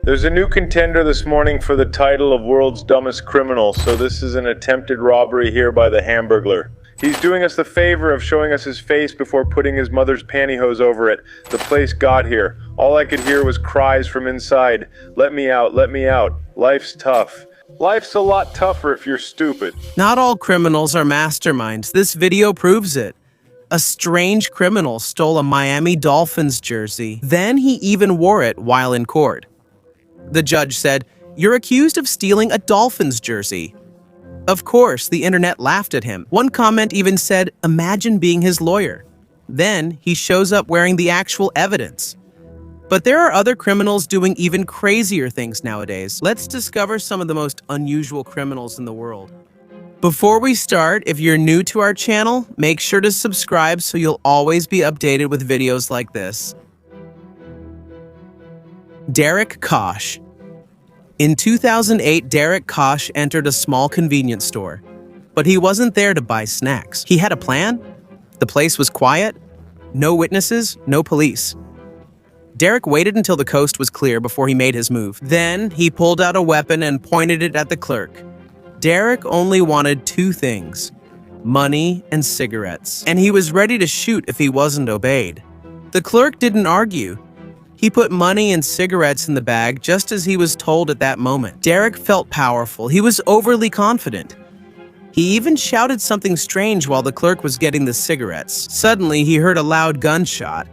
There's a new contender this morning for the title of World's Dumbest Criminal, so this is an attempted robbery here by the Hamburglar. He's doing us the favor of showing us his face before putting his mother's pantyhose over it. The place got here. All I could hear was cries from inside. Let me out, let me out. Life's tough. Life's a lot tougher if you're stupid. Not all criminals are masterminds. This video proves it. A strange criminal stole a Miami Dolphins jersey. Then he even wore it while in court. The judge said, "You're accused of stealing a Dolphins jersey." Of course, the internet laughed at him. One comment even said, "Imagine being his lawyer." Then he shows up wearing the actual evidence. But there are other criminals doing even crazier things nowadays. Let's discover some of the most unusual criminals in the world. Before we start, if you're new to our channel, make sure to subscribe so you'll always be updated with videos like this. Derek Kosh. In 2008, Derek Kosh entered a small convenience store. But he wasn't there to buy snacks. He had a plan. The place was quiet. No witnesses, no police. Derek waited until the coast was clear before he made his move. Then he pulled out a weapon and pointed it at the clerk. Derek only wanted two things: money and cigarettes. And he was ready to shoot if he wasn't obeyed. The clerk didn't argue. He put money and cigarettes in the bag just as he was told at that moment. Derek felt powerful. He was overly confident. He even shouted something strange while the clerk was getting the cigarettes. Suddenly, he heard a loud gunshot.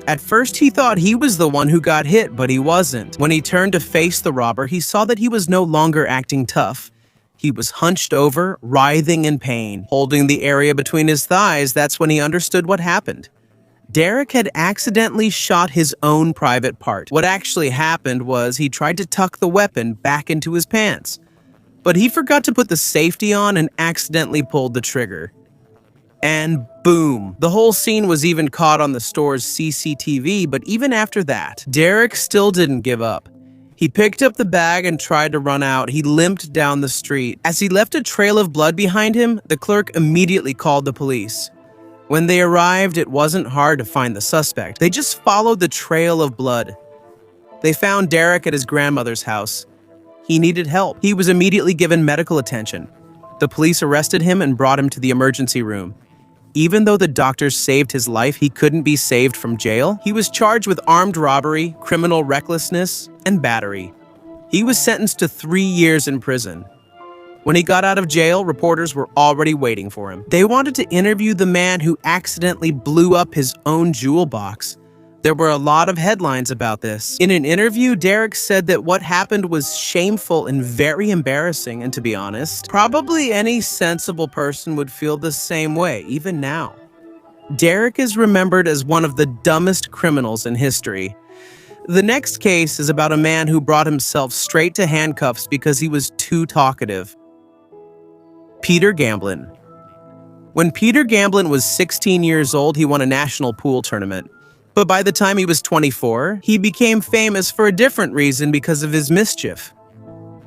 At first, he thought he was the one who got hit, but he wasn't. When he turned to face the robber, he saw that he was no longer acting tough. He was hunched over, writhing in pain. Holding the area between his thighs, that's when he understood what happened. Derek had accidentally shot his own private part. What actually happened was he tried to tuck the weapon back into his pants. But he forgot to put the safety on and accidentally pulled the trigger. And boom! The whole scene was even caught on the store's CCTV, but even after that, Derek still didn't give up. He picked up the bag and tried to run out. He limped down the street. As he left a trail of blood behind him, the clerk immediately called the police. When they arrived, it wasn't hard to find the suspect. They just followed the trail of blood. They found Derek at his grandmother's house. He needed help. He was immediately given medical attention. The police arrested him and brought him to the emergency room. Even though the doctors saved his life, he couldn't be saved from jail. He was charged with armed robbery, criminal recklessness, and battery. He was sentenced to 3 years in prison. When he got out of jail, reporters were already waiting for him. They wanted to interview the man who accidentally blew up his own jewel box. There were a lot of headlines about this. In an interview, Derek said that what happened was shameful and very embarrassing, and to be honest, probably any sensible person would feel the same way, even now. Derek is remembered as one of the dumbest criminals in history. The next case is about a man who brought himself straight to handcuffs because he was too talkative. Peter Gamblin. When Peter Gamblin was 16 years old, he won a national pool tournament. But by the time he was 24, he became famous for a different reason because of his mischief.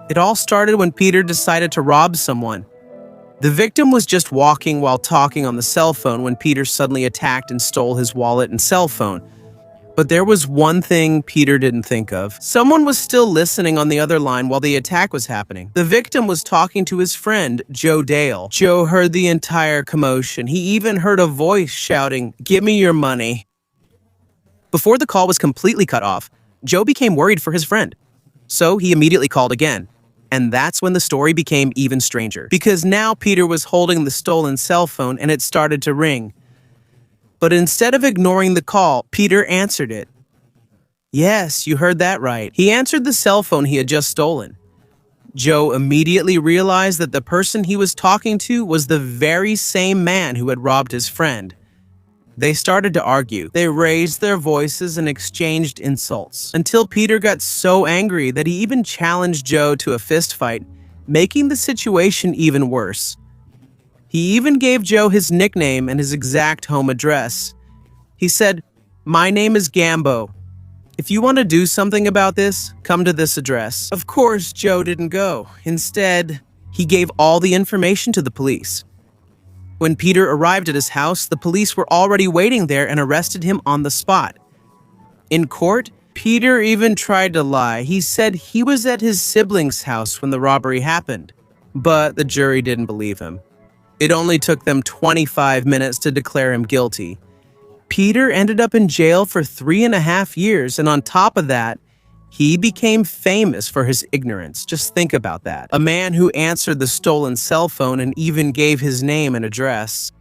It all started when Peter decided to rob someone. The victim was just walking while talking on the cell phone when Peter suddenly attacked and stole his wallet and cell phone. But there was one thing Peter didn't think of. Someone was still listening on the other line while the attack was happening. The victim was talking to his friend, Joe Dale. Joe heard the entire commotion. He even heard a voice shouting, "Give me your money." Before the call was completely cut off, Joe became worried for his friend. So he immediately called again. And that's when the story became even stranger. Because now Peter was holding the stolen cell phone and it started to ring. But instead of ignoring the call, Peter answered it. Yes, you heard that right. He answered the cell phone he had just stolen. Joe immediately realized that the person he was talking to was the very same man who had robbed his friend. They started to argue. They raised their voices and exchanged insults, until Peter got so angry that he even challenged Joe to a fist fight, making the situation even worse. He even gave Joe his nickname and his exact home address. He said, "My name is Gambo. If you want to do something about this, come to this address." Of course, Joe didn't go. Instead, he gave all the information to the police. When Peter arrived at his house, the police were already waiting there and arrested him on the spot. In court, Peter even tried to lie. He said he was at his sibling's house when the robbery happened, but the jury didn't believe him. It only took them 25 minutes to declare him guilty. Peter ended up in jail for 3.5 years, and on top of that, he became famous for his ignorance. Just think about that. A man who answered the stolen cell phone and even gave his name and address.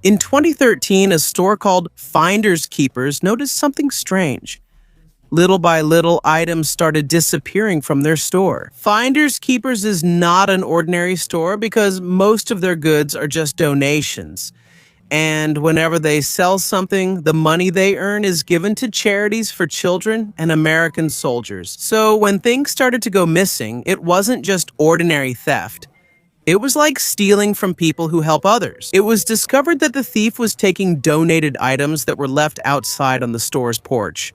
In 2013, a store called Finders Keepers noticed something strange. Little by little, items started disappearing from their store. Finders Keepers is not an ordinary store because most of their goods are just donations. And whenever they sell something, the money they earn is given to charities for children and American soldiers. So when things started to go missing, it wasn't just ordinary theft. It was like stealing from people who help others. It was discovered that the thief was taking donated items that were left outside on the store's porch.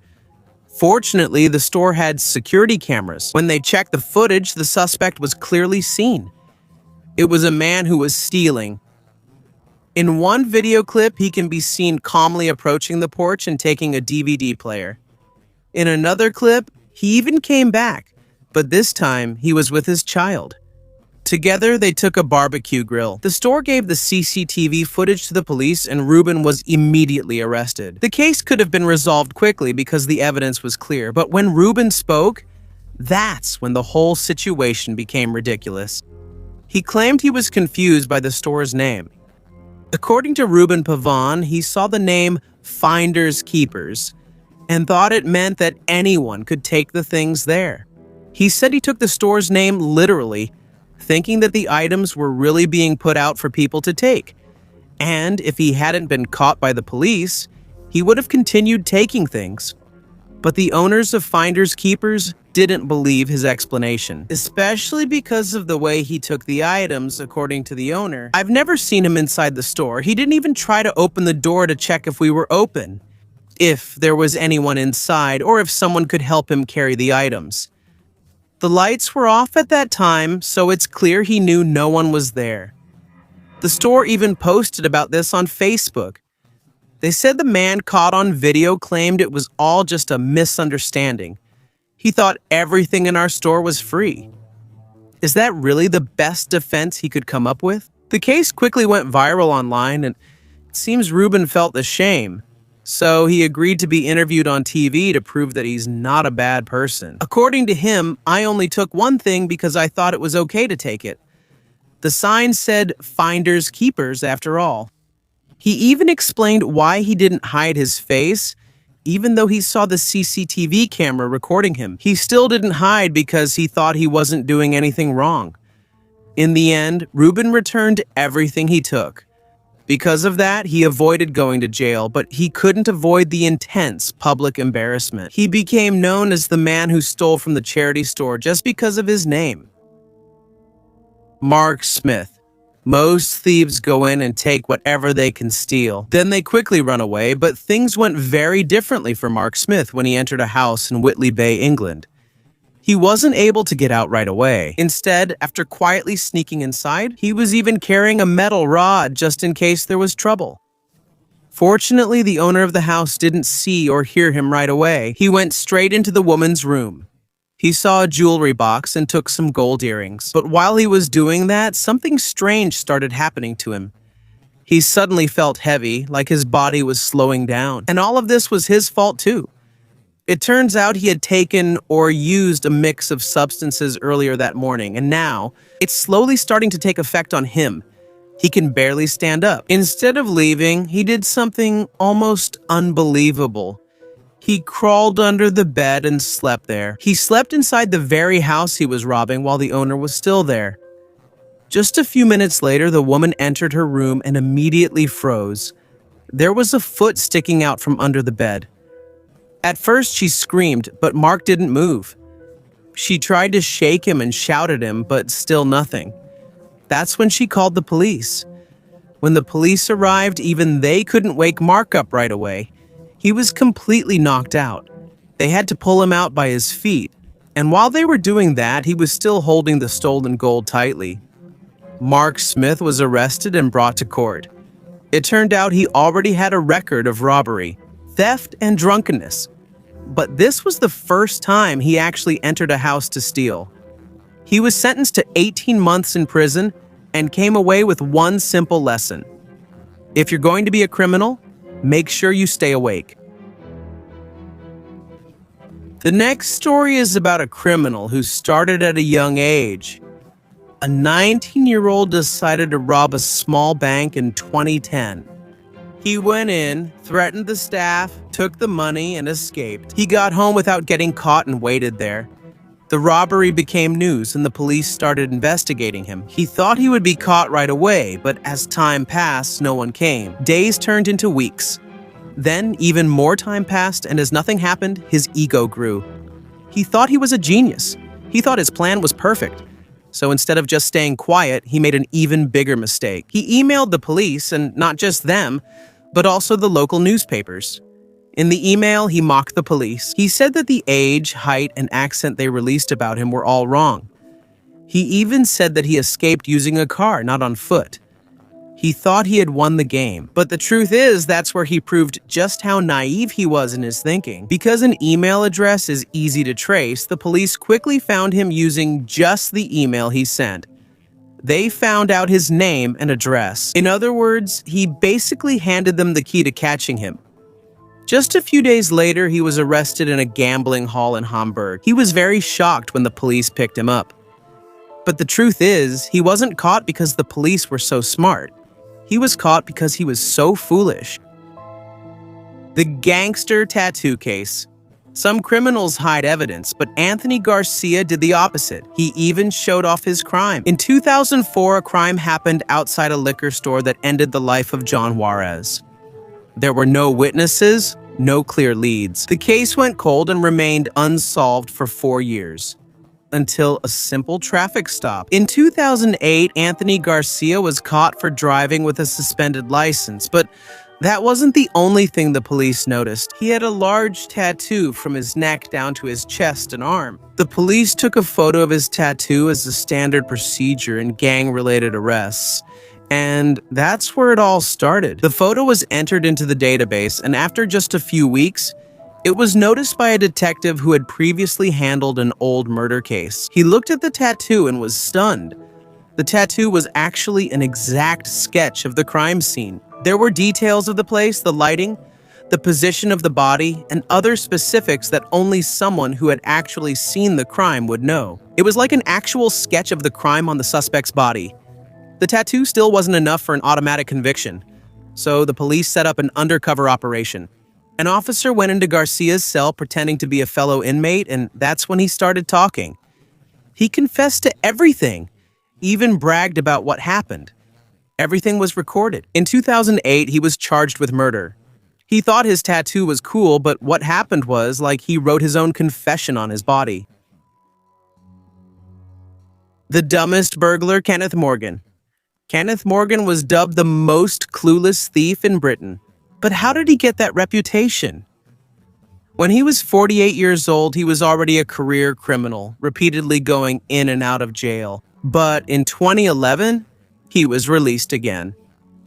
Fortunately, the store had security cameras. When they checked the footage, the suspect was clearly seen. It was a man who was stealing. In one video clip, he can be seen calmly approaching the porch and taking a DVD player. In another clip, he even came back, but this time he was with his child. Together, they took a barbecue grill. The store gave the CCTV footage to the police, and Ruben was immediately arrested. The case could have been resolved quickly because the evidence was clear, but when Ruben spoke, that's when the whole situation became ridiculous. He claimed he was confused by the store's name. According to Ruben Pavon, he saw the name Finders Keepers and thought it meant that anyone could take the things there. He said he took the store's name literally, thinking that the items were really being put out for people to take. And if he hadn't been caught by the police, he would have continued taking things. But the owners of Finders Keepers didn't believe his explanation, especially because of the way he took the items, according to the owner. I've never seen him inside the store. He didn't even try to open the door to check if we were open, if there was anyone inside, or if someone could help him carry the items. The lights were off at that time, so it's clear he knew no one was there. The store even posted about this on Facebook. They said the man caught on video claimed it was all just a misunderstanding. He thought everything in our store was free. Is that really the best defense he could come up with? The case quickly went viral online, and it seems Ruben felt the shame. So he agreed to be interviewed on TV to prove that he's not a bad person. According to him, I only took one thing because I thought it was okay to take it. The sign said Finders Keepers after all. He even explained why he didn't hide his face, even though he saw the CCTV camera recording him. He still didn't hide because he thought he wasn't doing anything wrong. In the end, Ruben returned everything he took. Because of that, he avoided going to jail, but he couldn't avoid the intense public embarrassment. He became known as the man who stole from the charity store just because of his name. Mark Smith. Most thieves go in and take whatever they can steal. Then they quickly run away, but things went very differently for Mark Smith when he entered a house in Whitley Bay, England. He wasn't able to get out right away. Instead, after quietly sneaking inside, he was even carrying a metal rod just in case there was trouble. Fortunately, the owner of the house didn't see or hear him right away. He went straight into the woman's room. He saw a jewelry box and took some gold earrings. But while he was doing that, something strange started happening to him. He suddenly felt heavy, like his body was slowing down. And all of this was his fault too. It turns out he had taken or used a mix of substances earlier that morning, and now it's slowly starting to take effect on him. He can barely stand up. Instead of leaving, he did something almost unbelievable. He crawled under the bed and slept there. He slept inside the very house he was robbing while the owner was still there. Just a few minutes later, the woman entered her room and immediately froze. There was a foot sticking out from under the bed. At first, she screamed, but Mark didn't move. She tried to shake him and shout at him, but still nothing. That's when she called the police. When the police arrived, even they couldn't wake Mark up right away. He was completely knocked out. They had to pull him out by his feet, and while they were doing that, he was still holding the stolen gold tightly. Mark Smith was arrested and brought to court. It turned out he already had a record of robbery, theft and drunkenness. But this was the first time he actually entered a house to steal. He was sentenced to 18 months in prison and came away with one simple lesson. If you're going to be a criminal, make sure you stay awake. The next story is about a criminal who started at a young age. A 19-year-old decided to rob a small bank in 2010. He went in, threatened the staff, took the money, and escaped. He got home without getting caught and waited there. The robbery became news and the police started investigating him. He thought he would be caught right away, but as time passed, no one came. Days turned into weeks. Then, even more time passed, and as nothing happened, his ego grew. He thought he was a genius. He thought his plan was perfect. So instead of just staying quiet, he made an even bigger mistake. He emailed the police, and not just them, but also the local newspapers. In the email, he mocked the police. He said that the age, height, and accent they released about him were all wrong. He even said that he escaped using a car, not on foot. He thought he had won the game, but the truth is that's where he proved just how naive he was in his thinking. Because an email address is easy to trace, the police quickly found him using just the email he sent. They found out his name and address. In other words, he basically handed them the key to catching him. Just a few days later, he was arrested in a gambling hall in Hamburg. He was very shocked when the police picked him up. But the truth is, he wasn't caught because the police were so smart. He was caught because he was so foolish. The gangster tattoo case. Some criminals hide evidence, but Anthony Garcia did the opposite. He even showed off his crime. In 2004, a crime happened outside a liquor store that ended the life of John Juarez. There were no witnesses, no clear leads. The case went cold and remained unsolved for 4 years. Until a simple traffic stop. In 2008, Anthony Garcia was caught for driving with a suspended license, but that wasn't the only thing the police noticed. He had a large tattoo from his neck down to his chest and arm. The police took a photo of his tattoo as a standard procedure in gang-related arrests. And that's where it all started. The photo was entered into the database, and after just a few weeks, it was noticed by a detective who had previously handled an old murder case. He looked at the tattoo and was stunned. The tattoo was actually an exact sketch of the crime scene. There were details of the place, the lighting, the position of the body, and other specifics that only someone who had actually seen the crime would know. It was like an actual sketch of the crime on the suspect's body. The tattoo still wasn't enough for an automatic conviction, so the police set up an undercover operation. An officer went into Garcia's cell pretending to be a fellow inmate, and that's when he started talking. He confessed to everything, even bragged about what happened. Everything was recorded. In 2008, he was charged with murder. He thought his tattoo was cool, but what happened was like he wrote his own confession on his body. The dumbest burglar, Kenneth Morgan. Kenneth Morgan was dubbed the most clueless thief in Britain. But how did he get that reputation? When he was 48 years old, he was already a career criminal, repeatedly going in and out of jail. But in 2011, he was released again.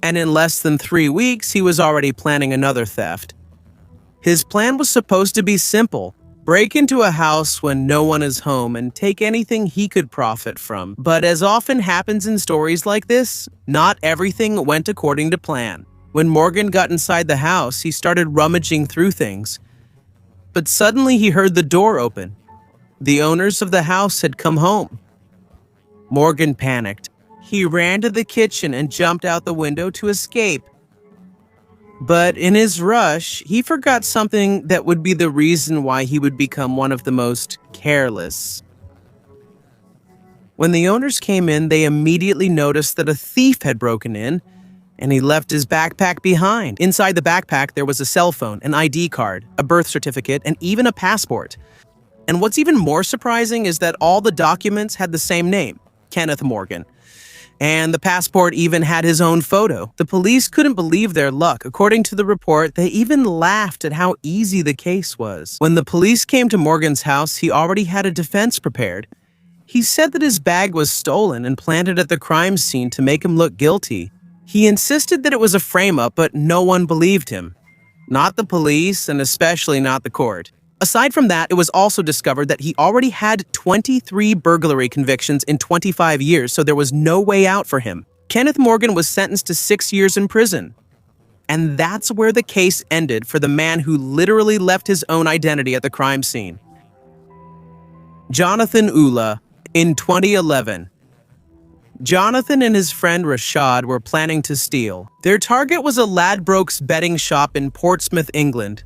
And in less than 3 weeks, he was already planning another theft. His plan was supposed to be simple: break into a house when no one is home and take anything he could profit from. But as often happens in stories like this, not everything went according to plan. When Morgan got inside the house, he started rummaging through things. But suddenly he heard the door open. The owners of the house had come home. Morgan panicked. He ran to the kitchen and jumped out the window to escape. But in his rush, he forgot something that would be the reason why he would become one of the most careless. When the owners came in, they immediately noticed that a thief had broken in, and he left his backpack behind. Inside the backpack, there was a cell phone, an ID card, a birth certificate, and even a passport. And what's even more surprising is that all the documents had the same name, Kenneth Morgan. And the passport even had his own photo. The police couldn't believe their luck. According to the report, they even laughed at how easy the case was. When the police came to Morgan's house, he already had a defense prepared. He said that his bag was stolen and planted at the crime scene to make him look guilty. He insisted that it was a frame-up, but no one believed him. not the police, and especially not the court. Aside from that, it was also discovered that he already had 23 burglary convictions in 25 years, so there was no way out for him. Kenneth Morgan was sentenced to 6 years in prison. And that's where the case ended for the man who literally left his own identity at the crime scene. Jonathan Ula, in 2011. Jonathan and his friend Rashad were planning to steal. Their target was a Ladbrokes betting shop in Portsmouth, England.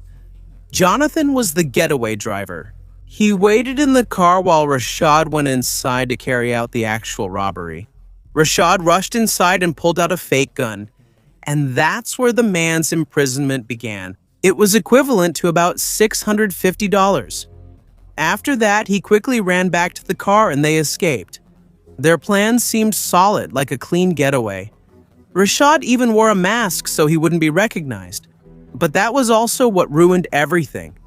Jonathan was the getaway driver. He waited in the car while Rashad went inside to carry out the actual robbery. Rashad rushed inside and pulled out a fake gun. And that's where the man's imprisonment began. It was equivalent to about $650. After that, he quickly ran back to the car and they escaped. Their plan seemed solid, like a clean getaway. Rashad even wore a mask so he wouldn't be recognized. But that was also what ruined everything.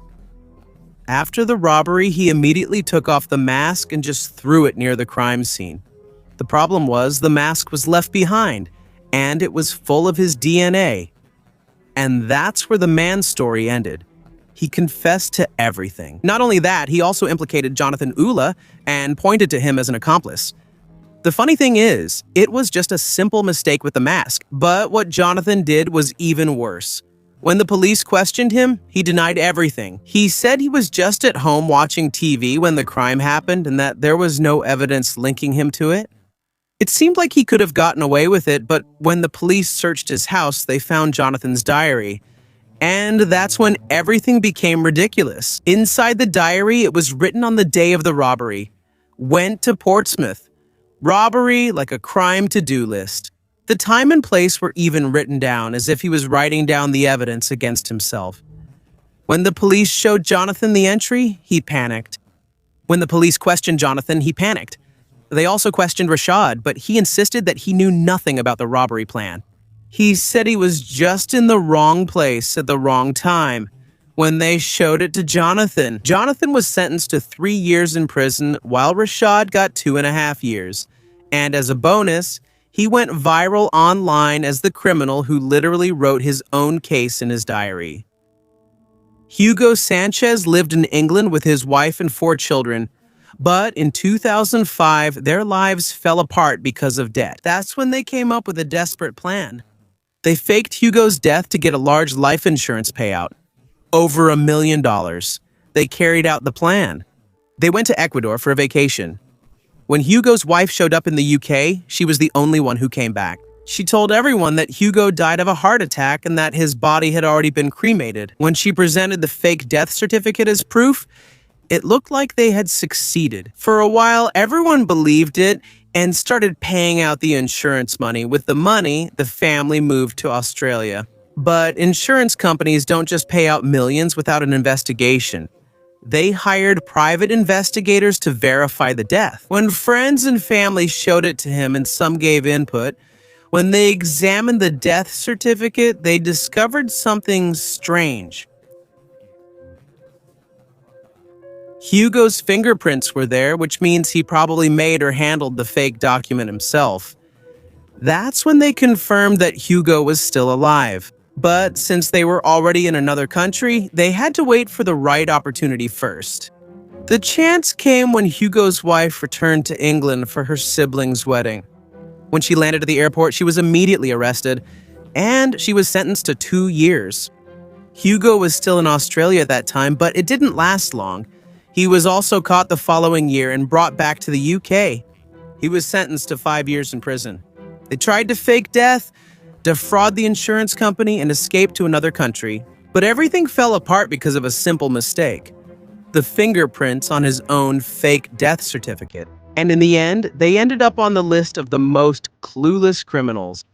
After the robbery, he immediately took off the mask and just threw it near the crime scene. The problem was the mask was left behind, and it was full of his DNA. And that's where the man's story ended. He confessed to everything. Not only that, he also implicated Jonathan Ula and pointed to him as an accomplice. The funny thing is, it was just a simple mistake with the mask, but what Jonathan did was even worse. When the police questioned him, he denied everything. He said he was just at home watching TV when the crime happened and that there was no evidence linking him to it. It seemed like he could have gotten away with it, but when the police searched his house, they found Jonathan's diary. And that's when everything became ridiculous. Inside the diary, it was written on the day of the robbery. Went to Portsmouth. Robbery like a crime to-do list. The time and place were even written down as if he was writing down the evidence against himself. When the police showed Jonathan the entry, he panicked. When the police questioned Jonathan, he panicked. They also questioned Rashad, but he insisted that he knew nothing about the robbery plan. He said he was just in the wrong place at the wrong time. When they showed it to Jonathan, Jonathan was sentenced to 3 years in prison, while Rashad got 2.5 years. And as a bonus, he went viral online as the criminal who literally wrote his own case in his diary. Hugo Sanchez lived in England with his wife and 4 children. But in 2005, their lives fell apart because of debt. That's when they came up with a desperate plan. They faked Hugo's death to get a large life insurance payout. Over $1 million. They carried out the plan. They went to Ecuador for a vacation. When Hugo's wife showed up in the UK, she was the only one who came back. She told everyone that Hugo died of a heart attack and that his body had already been cremated. When she presented the fake death certificate as proof, it looked like they had succeeded. For a while, everyone believed it and started paying out the insurance money. With the money, the family moved to Australia. But insurance companies don't just pay out millions without an investigation. They hired private investigators to verify the death. When friends and family showed it to him and some gave input, when they examined the death certificate, they discovered something strange. Hugo's fingerprints were there, which means he probably made or handled the fake document himself. That's when they confirmed that Hugo was still alive. But since they were already in another country, they had to wait for the right opportunity first. The chance came when Hugo's wife returned to England for her sibling's wedding. When she landed at the airport, she was immediately arrested, and she was sentenced to 2 years. Hugo was still in Australia at that time, but it didn't last long. He was also caught the following year and brought back to the UK. He was sentenced to 5 years in prison. They tried to fake death, defraud the insurance company, and escape to another country. But everything fell apart because of a simple mistake: the fingerprints on his own fake death certificate. And in the end, they ended up on the list of the most clueless criminals.